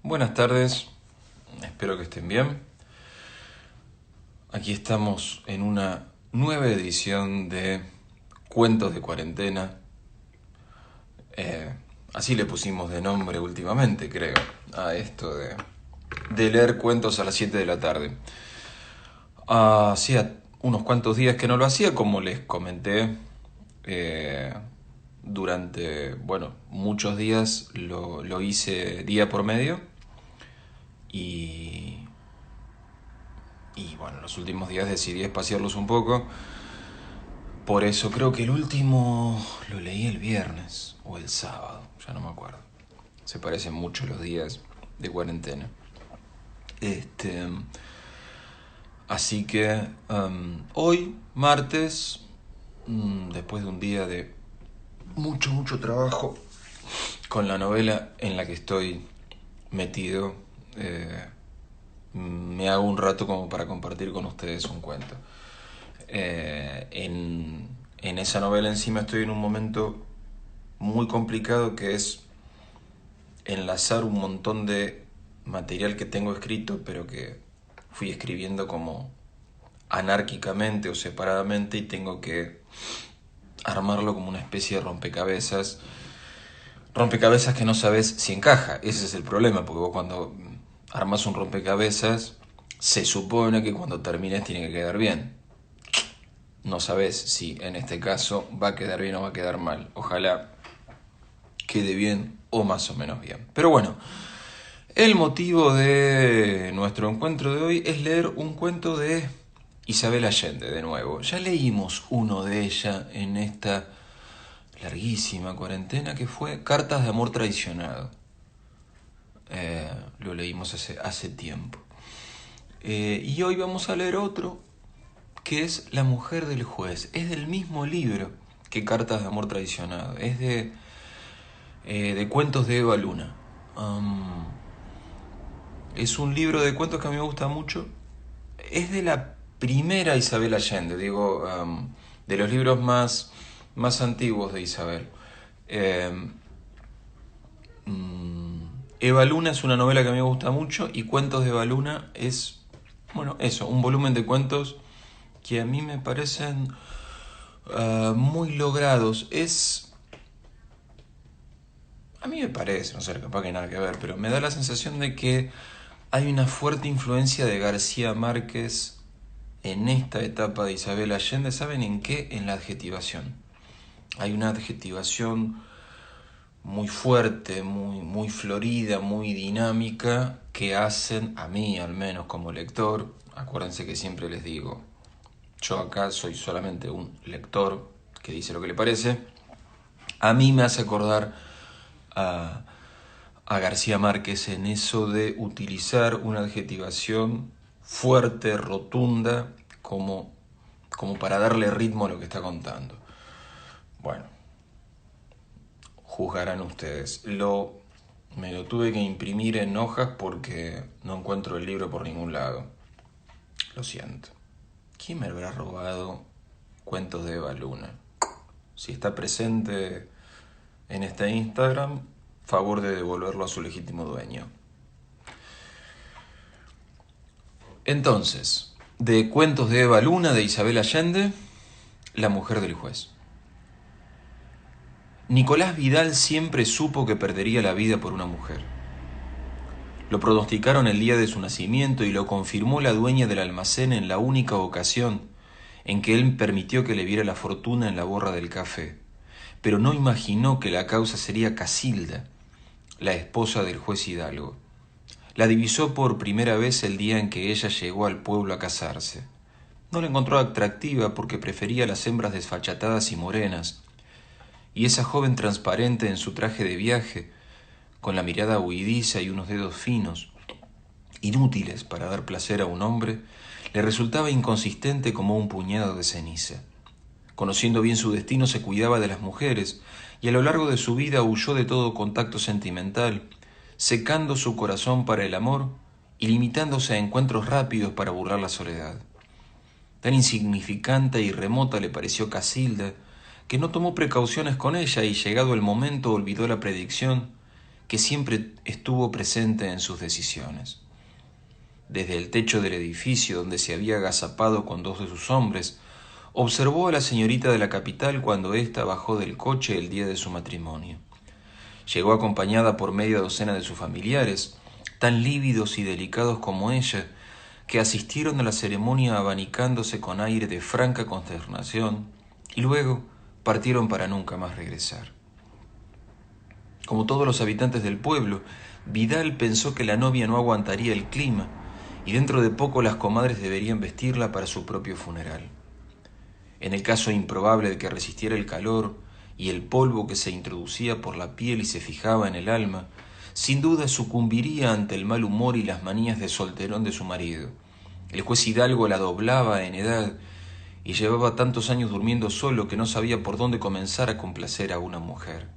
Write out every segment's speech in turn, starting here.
Buenas tardes, espero que estén bien. Aquí estamos en una nueva edición de Cuentos de Cuarentena. Así le pusimos de nombre últimamente, creo, a esto de leer cuentos a las 7 de la tarde. Hacía unos cuantos días que no lo hacía, como les comenté. eh, Durante, muchos días lo hice día por medio. Y los últimos días decidí espaciarlos un poco. Por eso creo que el último lo leí el viernes o el sábado, ya no me acuerdo. Se parecen mucho los días de cuarentena. Este, Así que hoy, martes, después de un día de mucho trabajo con la novela en la que estoy metido, me hago un rato como para compartir con ustedes un cuento. En esa novela encima estoy en un momento muy complicado, que es enlazar un montón de material que tengo escrito pero que fui escribiendo como anárquicamente o separadamente, y tengo que armarlo como una especie de rompecabezas. Rompecabezas que no sabes si encaja. Ese es el problema, porque vos cuando armas un rompecabezas se supone que cuando termines tiene que quedar bien. No sabes si en este caso va a quedar bien o va a quedar mal. Ojalá quede bien o más o menos bien. Pero bueno, el motivo de nuestro encuentro de hoy es leer un cuento de Isabel Allende de nuevo. Ya leímos uno de ella en esta larguísima cuarentena, que fue Cartas de amor traicionado. Lo leímos hace tiempo. Y hoy vamos a leer otro, que es La mujer del juez. Es del mismo libro que Cartas de amor traicionado. Es de cuentos de Eva Luna. Es un libro de cuentos que a mí me gusta mucho. Es de la primera Isabel Allende, digo, de los libros más antiguos de Isabel. Eh, Eva Luna es una novela que a mí me gusta mucho, y Cuentos de Eva Luna es, eso, un volumen de cuentos que a mí me parecen muy logrados. A mí me parece, no sé, capaz que nada que ver, pero me da la sensación de que hay una fuerte influencia de García Márquez en esta etapa de Isabel Allende. ¿Saben en qué? En la adjetivación. Hay una adjetivación muy fuerte, muy florida, muy dinámica, que hacen, a mí al menos como lector, acuérdense que siempre les digo, yo acá soy solamente un lector que dice lo que le parece, a mí me hace acordar a, a García Márquez en eso de utilizar una adjetivación fuerte, rotunda, como para darle ritmo a lo que está contando. Bueno, juzgarán ustedes. Me lo tuve que imprimir en hojas porque no encuentro el libro por ningún lado. Lo siento. ¿Quién me habrá robado Cuentos de Eva Luna? Si está presente en este Instagram, favor de devolverlo a su legítimo dueño. Entonces, de Cuentos de Eva Luna de Isabel Allende, La mujer del juez. Nicolás Vidal siempre supo que perdería la vida por una mujer. Lo pronosticaron el día de su nacimiento y lo confirmó la dueña del almacén en la única ocasión en que él permitió que le viera la fortuna en la borra del café. Pero no imaginó que la causa sería Casilda, la esposa del juez Hidalgo. La divisó por primera vez el día en que ella llegó al pueblo a casarse. No la encontró atractiva porque prefería las hembras desfachatadas y morenas, y esa joven transparente en su traje de viaje, con la mirada huidiza y unos dedos finos, inútiles para dar placer a un hombre, le resultaba inconsistente como un puñado de ceniza. Conociendo bien su destino, se cuidaba de las mujeres, y a lo largo de su vida huyó de todo contacto sentimental, secando su corazón para el amor y limitándose a encuentros rápidos para burlar la soledad. Tan insignificante y remota le pareció Casilda, que no tomó precauciones con ella y, llegado el momento, olvidó la predicción que siempre estuvo presente en sus decisiones. Desde el techo del edificio donde se había agazapado con dos de sus hombres, observó a la señorita de la capital cuando ésta bajó del coche el día de su matrimonio. Llegó acompañada por media docena de sus familiares, tan lívidos y delicados como ella, que asistieron a la ceremonia abanicándose con aire de franca consternación y luego partieron para nunca más regresar. Como todos los habitantes del pueblo, Vidal pensó que la novia no aguantaría el clima y dentro de poco las comadres deberían vestirla para su propio funeral. En el caso improbable de que resistiera el calor y el polvo que se introducía por la piel y se fijaba en el alma, sin duda sucumbiría ante el mal humor y las manías de solterón de su marido. El juez Hidalgo la doblaba en edad y llevaba tantos años durmiendo solo que no sabía por dónde comenzar a complacer a una mujer.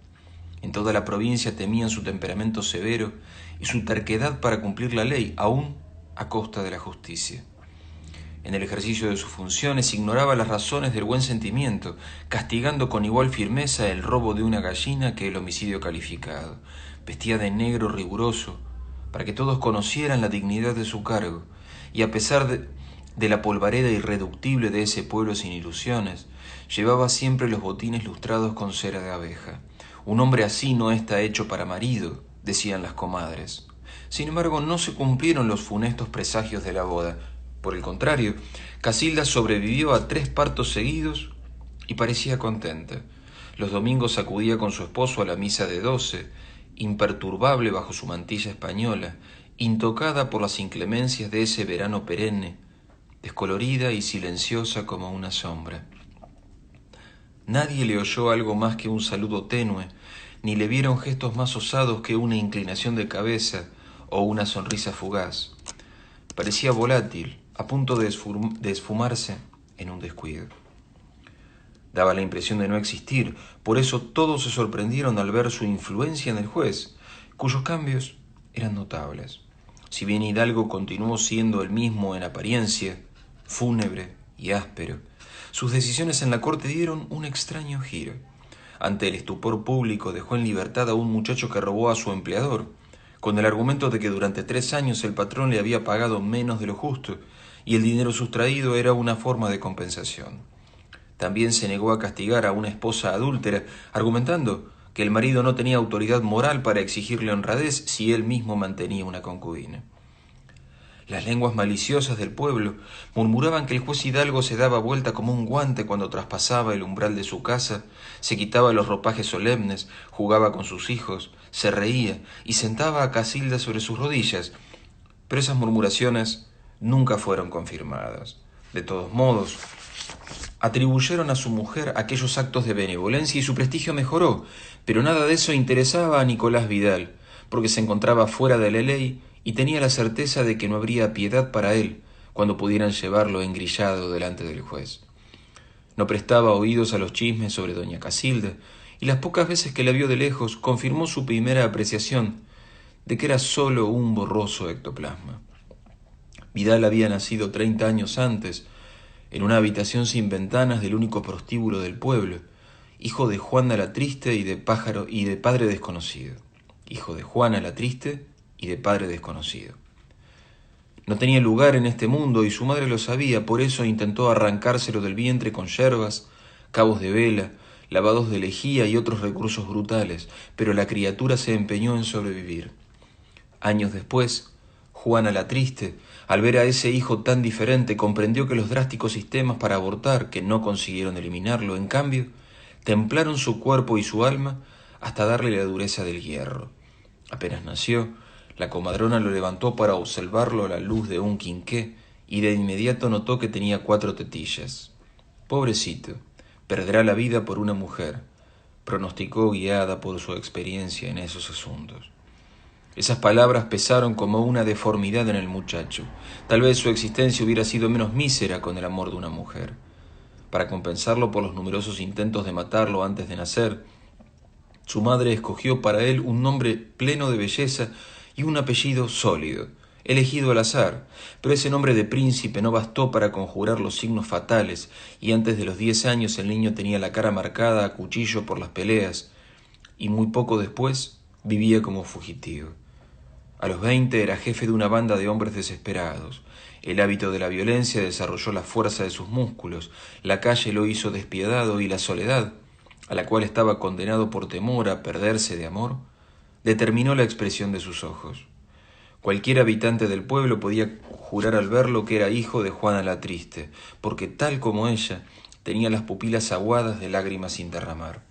En toda la provincia temían su temperamento severo y su terquedad para cumplir la ley, aún a costa de la justicia. En el ejercicio de sus funciones ignoraba las razones del buen sentimiento, castigando con igual firmeza el robo de una gallina que el homicidio calificado. Vestía de negro riguroso, para que todos conocieran la dignidad de su cargo, y a pesar de la polvareda irreductible de ese pueblo sin ilusiones, llevaba siempre los botines lustrados con cera de abeja. Un hombre así no está hecho para marido, decían las comadres. Sin embargo, no se cumplieron los funestos presagios de la boda. Por el contrario, Casilda sobrevivió a 3 partos seguidos y parecía contenta. Los domingos acudía con su esposo a la misa de 12, imperturbable bajo su mantilla española, intocada por las inclemencias de ese verano perenne, descolorida y silenciosa como una sombra. Nadie le oyó algo más que un saludo tenue, ni le vieron gestos más osados que una inclinación de cabeza o una sonrisa fugaz. Parecía volátil, a punto de esfumarse en un descuido. Daba la impresión de no existir, por eso todos se sorprendieron al ver su influencia en el juez, cuyos cambios eran notables. Si bien Hidalgo continuó siendo el mismo en apariencia, fúnebre y áspero, sus decisiones en la corte dieron un extraño giro. Ante el estupor público dejó en libertad a un muchacho que robó a su empleador, con el argumento de que durante 3 años el patrón le había pagado menos de lo justo y el dinero sustraído era una forma de compensación. También se negó a castigar a una esposa adúltera, argumentando que el marido no tenía autoridad moral para exigirle honradez si él mismo mantenía una concubina. Las lenguas maliciosas del pueblo murmuraban que el juez Hidalgo se daba vuelta como un guante cuando traspasaba el umbral de su casa, se quitaba los ropajes solemnes, jugaba con sus hijos, se reía y sentaba a Casilda sobre sus rodillas, pero esas murmuraciones nunca fueron confirmadas. De todos modos, atribuyeron a su mujer aquellos actos de benevolencia y su prestigio mejoró, pero nada de eso interesaba a Nicolás Vidal, porque se encontraba fuera de la ley y tenía la certeza de que no habría piedad para él cuando pudieran llevarlo engrillado delante del juez. No prestaba oídos a los chismes sobre doña Casilda, y las pocas veces que la vio de lejos confirmó su primera apreciación de que era sólo un borroso ectoplasma. Vidal había nacido 30 años antes, en una habitación sin ventanas del único prostíbulo del pueblo, hijo de Juana la Triste y de padre desconocido. Hijo de Juana la Triste y de padre desconocido. No tenía lugar en este mundo y su madre lo sabía, por eso intentó arrancárselo del vientre con yerbas, cabos de vela, lavados de lejía y otros recursos brutales, pero la criatura se empeñó en sobrevivir. Años después, Juana la Triste, al ver a ese hijo tan diferente, comprendió que los drásticos sistemas para abortar, que no consiguieron eliminarlo, en cambio, templaron su cuerpo y su alma hasta darle la dureza del hierro. Apenas nació, la comadrona lo levantó para observarlo a la luz de un quinqué y de inmediato notó que tenía 4 tetillas. Pobrecito, perderá la vida por una mujer, pronosticó guiada por su experiencia en esos asuntos. Esas palabras pesaron como una deformidad en el muchacho. Tal vez su existencia hubiera sido menos mísera con el amor de una mujer. Para compensarlo por los numerosos intentos de matarlo antes de nacer, su madre escogió para él un nombre pleno de belleza y un apellido sólido, elegido al azar, pero ese nombre de príncipe no bastó para conjurar los signos fatales, y antes de los 10 años el niño tenía la cara marcada a cuchillo por las peleas, y muy poco después Vivía como fugitivo. A los 20 era jefe de una banda de hombres desesperados. El hábito de la violencia desarrolló la fuerza de sus músculos, la calle lo hizo despiadado y la soledad, a la cual estaba condenado por temor a perderse de amor, determinó la expresión de sus ojos. Cualquier habitante del pueblo podía jurar al verlo que era hijo de Juana la Triste, porque tal como ella, tenía las pupilas aguadas de lágrimas sin derramar.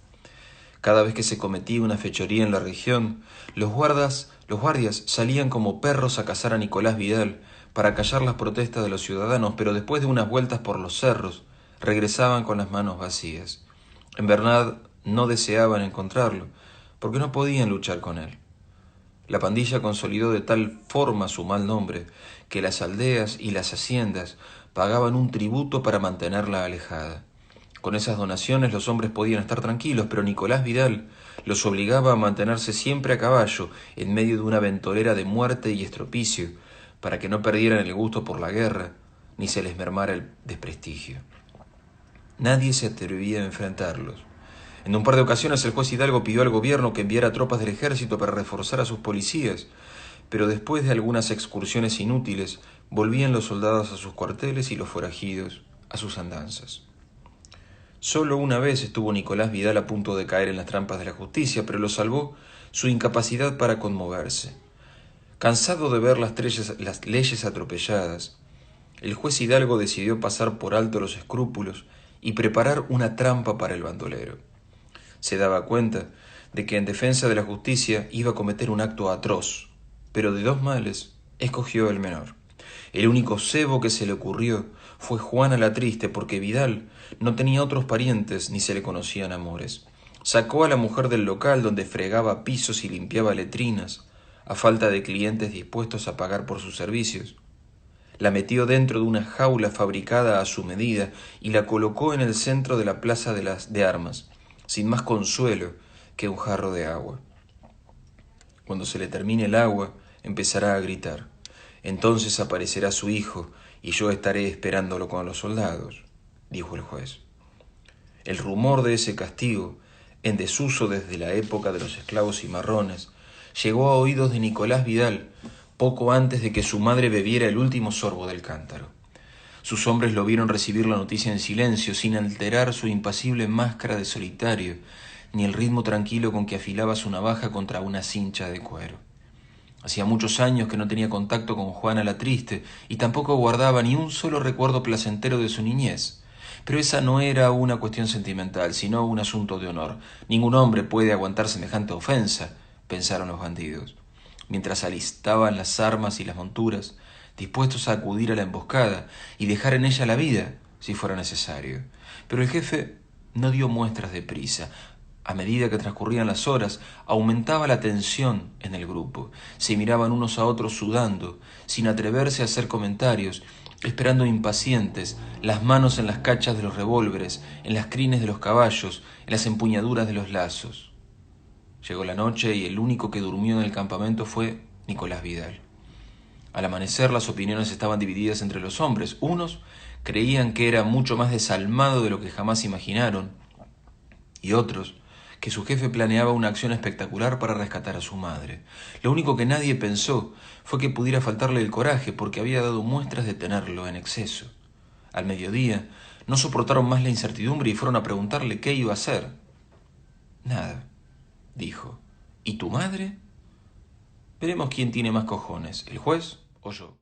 Cada vez que se cometía una fechoría en la región, los guardias salían como perros a cazar a Nicolás Vidal para callar las protestas de los ciudadanos, pero después de unas vueltas por los cerros, regresaban con las manos vacías. En verdad, no deseaban encontrarlo, porque no podían luchar con él. La pandilla consolidó de tal forma su mal nombre, que las aldeas y las haciendas pagaban un tributo para mantenerla alejada. Con esas donaciones los hombres podían estar tranquilos, pero Nicolás Vidal los obligaba a mantenerse siempre a caballo, en medio de una ventolera de muerte y estropicio, para que no perdieran el gusto por la guerra, ni se les mermara el desprestigio. Nadie se atrevía a enfrentarlos. En un par de ocasiones el juez Hidalgo pidió al gobierno que enviara tropas del ejército para reforzar a sus policías, pero después de algunas excursiones inútiles, volvían los soldados a sus cuarteles y los forajidos a sus andanzas. Solo una vez estuvo Nicolás Vidal a punto de caer en las trampas de la justicia, pero lo salvó su incapacidad para conmoverse. Cansado de ver las leyes atropelladas, el juez Hidalgo decidió pasar por alto los escrúpulos y preparar una trampa para el bandolero. Se daba cuenta de que en defensa de la justicia iba a cometer un acto atroz, pero de dos males escogió el menor. El único cebo que se le ocurrió fue Juana la Triste, porque Vidal no tenía otros parientes ni se le conocían amores. Sacó a la mujer del local donde fregaba pisos y limpiaba letrinas, a falta de clientes dispuestos a pagar por sus servicios. La metió dentro de una jaula fabricada a su medida y la colocó en el centro de la plaza de armas, sin más consuelo que un jarro de agua. Cuando se le termine el agua, empezará a gritar. Entonces aparecerá su hijo, y yo estaré esperándolo con los soldados, dijo el juez. El rumor de ese castigo, en desuso desde la época de los esclavos cimarrones, llegó a oídos de Nicolás Vidal poco antes de que su madre bebiera el último sorbo del cántaro. Sus hombres lo vieron recibir la noticia en silencio, sin alterar su impasible máscara de solitario, ni el ritmo tranquilo con que afilaba su navaja contra una cincha de cuero. Hacía muchos años que no tenía contacto con Juana la Triste y tampoco guardaba ni un solo recuerdo placentero de su niñez. Pero esa no era una cuestión sentimental, sino un asunto de honor. Ningún hombre puede aguantar semejante ofensa, pensaron los bandidos, mientras alistaban las armas y las monturas, dispuestos a acudir a la emboscada y dejar en ella la vida, si fuera necesario. Pero el jefe no dio muestras de prisa. A medida que transcurrían las horas, aumentaba la tensión en el grupo. Se miraban unos a otros sudando, sin atreverse a hacer comentarios, esperando impacientes, las manos en las cachas de los revólveres, en las crines de los caballos, en las empuñaduras de los lazos. Llegó la noche y el único que durmió en el campamento fue Nicolás Vidal. Al amanecer las opiniones estaban divididas entre los hombres. Unos creían que era mucho más desalmado de lo que jamás imaginaron, y otros que su jefe planeaba una acción espectacular para rescatar a su madre. Lo único que nadie pensó fue que pudiera faltarle el coraje, porque había dado muestras de tenerlo en exceso. Al mediodía no soportaron más la incertidumbre y fueron a preguntarle qué iba a hacer. Nada, dijo. ¿Y tu madre? Veremos quién tiene más cojones, el juez o yo.